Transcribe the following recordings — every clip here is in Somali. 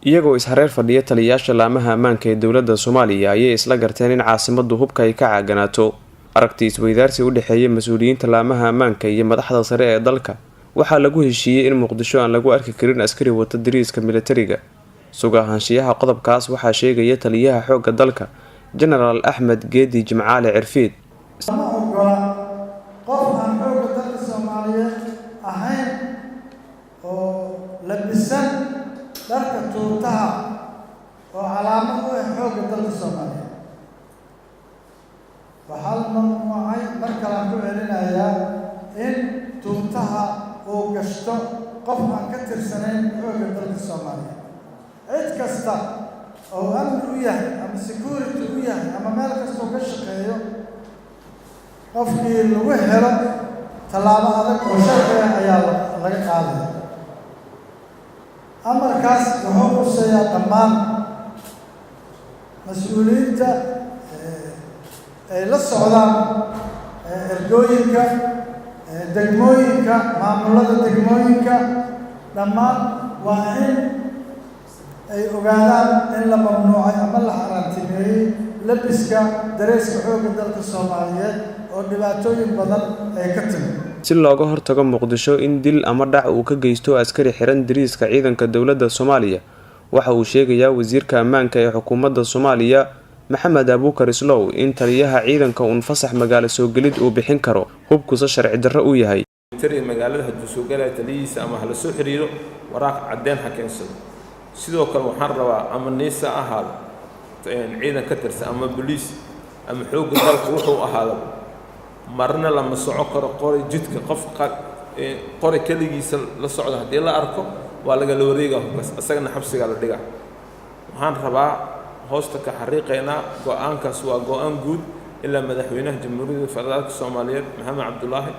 iyagoo ishareer fadhiya taliyayaasha laamaha ammaanka ee dowladda Soomaaliya ayay isla garteen in caasimaddu hubka ay ka caaganaato. aragti isweydaarsi u dhaxeeya mas'uuliyiinta laamaha ammaanka iyo madaxda sare ee dalka waxaa lagu heshiiyey in Muqdisho aan lagu arki karin askari wata dariiska militariga. Sugahaanshiyaha qodobkaas waxaa sheegaya taliyaha xoogga dalka General Ahmed Geedi Jimcaale Cirfiid. qof aan xoogga dalka Soomaaliyeed ahayn oo labisan dharka tuutaha oo calaamad u ah xoogga dalka Soomaaliyeed waxaa la mamnuucay marka la ku celinayaa in tuutaha uu gashto qof aan ka tirsanayn xoogga dalka Soomaaliyeed. cid kasta oo amni u yahay ama security u yahay ama meel kasta oo ka shaqeeyo qofkii lagu helo tallaabo adag oo sharci ah ayaa laga qaadaya. amarkaas wuxuu quseeyaa dhammaan mas-uuliyiinta ay la socdaan ergooyinka degmooyinka maamulada degmooyinka dhammaan waa in ay ogaadaan in la mamnuucay ama la xaaraantimeeyey labiska dareeska xoogga dalka Soomaaliyeed oo dhibaatooyin badan ay ka timid. si looga hortago Muqdisho in dil ama dhac uu ka geysto askari xiran dariiska ciidanka dowladda Soomaaliya waxa uu sheegayaa wasiirka ammaanka ee xukuumadda Soomaaliya Maxamed Abuukar Islow in taliyaha ciidanka uu fasax magaalo soo galid uu bixin karo hubkusa sharci darro u yahay. magaalada hadduu soo galay taliyihiisa ama hala soo xiriiro waraaq caddeyn ha keensado. sidoo kale waxaan rabaa ama niisa ahaado ciidan ka tirsan ama booliis ama xoogga dalka wuxuu ahaado marna lama soco karo qori jidka qof qori kaligiisa la socdo haddii la arko waa laga la wareegaa hubkaas asagana xabsiga la dhigaa. waxaan rabaa hoosta ka xariiqeynaa go'aankaas waa go'aan guud ilaa madaxweynaha jamhuuriyadda federaalka Soomaaliyeed Maxamed Cabdullaahi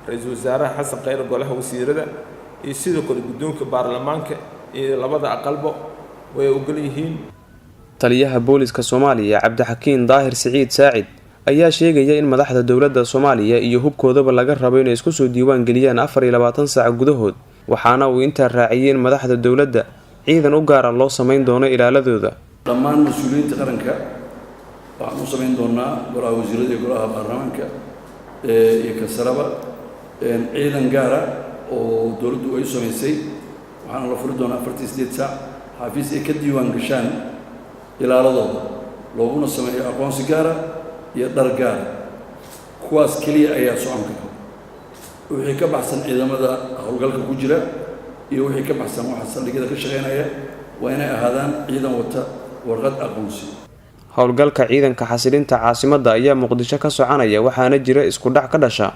ra'iisul wasaaraha Xasan Khayre golaha wasiirada iyo sidoo kale guddoonka baarlamaanka iyo labada aqalbo way ogol yihiin. taliyaha booliska Soomaaliya Cabdixakiin Daahir Siciid Saacid ayaa sheegaya in madaxda dowladda Soomaaliya iyo hubkoodaba laga rabo inay isku soo diiwaan geliyaan 24 saac gudahood waxaana uu inta raaciyeen madaxda dowladda ciidan u gaar ah loo sameyn doono ilaaladooda. dhammaan mas'uuliyiinta qaranka waxaan u sameyn doonaa golaha wasiirada iyo golaha baarlamaanka iyo kasaraba ciidan gaar ah oo dowladdu ay sameysay waxaan la furi doonaa 48 saac xafiis ay ka diiwaan gashaan ilaaladooda looguna sameeyo aqoonsi gaar ah iyo dhar gaar kuwaas kaliya ayaa socon kara. wixii ka baxsan ciidamada howlgalka ku jira iyo wixii ka baxsan waxa saldhigyada ka shaqeynaya waa inay ahaadaan ciidan wata warqad aqoonsi. howlgalka ciidanka xasilinta caasimadda ayaa Muqdisho ka soconaya waxaana jira isku dhac ka dhasha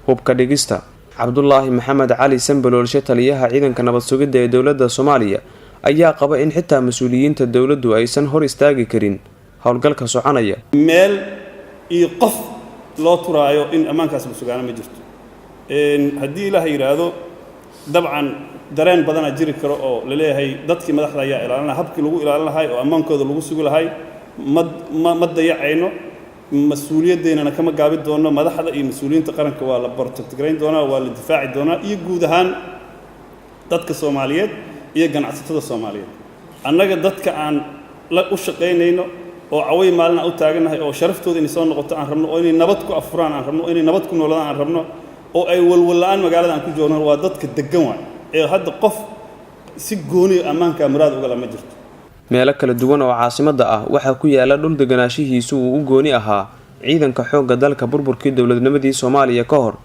hubka dhigista. Cabdullaahi Maxamed Cali Sanbaloolshe taliyaha ciidanka nabad sugidda ee dowladda Soomaaliya ayaa qaba in xitaa mas'uuliyiinta dowladdu aysan hor istaagi karin howlgalka soconaya. meel iyo qof loo turaayo in ammaankaas la sugaana ma jirto. haddii ilaahay yiraahdo dabcan dareen badan jiri karo oo la leeyahay dadkii madaxda ayaa ilaalinaya habkii lagu ilaalin lahay oo ammaankooda lagu sugi lahay ma dayacayno mas'uuliyadeena kama gaabi doono madaxda iyo mas'uuliyiinta qaranka waa la protect-gareyn doonaa waa la difaaci doonaa iyo guud ahaan dadka Soomaaliyeed iyo ganacsatada Soomaaliyeed. annaga dadka aan la u shaqeynayno oo caway maalna u taaganahay oo sharaftooda inay soo noqoto aan rabno oo inay nabad ku afuraan aan rabno oo inay nabad ku nooladaan aan rabno oo ay walwalaan magaalada aan ku joogno waa dadka degan waa ee hadda qof si gooni ammaanka muraad uga lama jirto. meelo kala duwan oo caasimadda ah waxaa ku yaala dhul deganaashihiisu uu u gooni ahaa ciidanka xoogga dalka burburkii dowladnimadii Soomaaliya ka hor.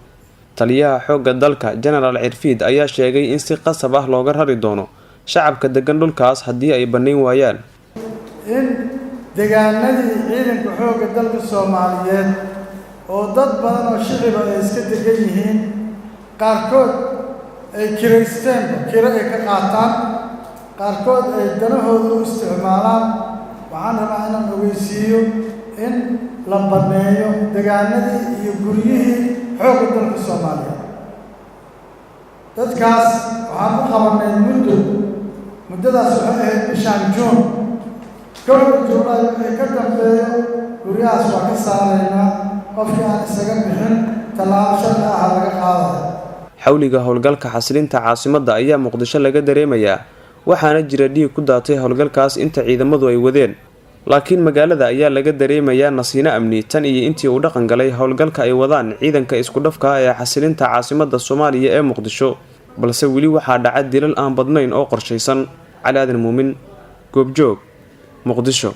taliyaha xoogga dalka General Cirfiid ayaa sheegay in si qasab ah looga rari doono shacabka degan dhulkaas haddii ay bannayn waayaan. in deegaanadii ciidanka xoogga dalka Soomaaliyeed oo dad badan oo shicib ay iska degan yihiin qaarkood ay kireysteen kira ay ka qaataan qaarkood ay danahooda u isticmaalaan. waxaan rabaa inaan ogeysiiyo in la baneeyo deegaanadii iyo guryihii xoogga dalka Soomaaliyeed. dadkaas waxaan u qabanay muddadaas waxay ahayd bishaan Juun. kowda Juulaay wixii ka dambeeyo guryahaas waa ka saaraynaa qofkii aan isaga bixin tallaabo sharci ah laga qaadayo. xawliga howlgalka xasilinta caasimadda ayaa Muqdisho laga dareemayaa waxaana jira dhiig ku daatay howlgalkaas inta ciidamadu ay wadeen. laakiin magaalada ayaa laga dareemayaa nasiino amni tan iyo intii uu dhaqan galay howlgalka ay wadaan ciidanka isku dhafka ah ee xasilinta caasimadda Soomaaliya ee Muqdisho, balse weli waxaa dhaca dilal aan badnayn oo qorshaysan. Cali Aadan Muumin, Goobjoog, Muqdisho.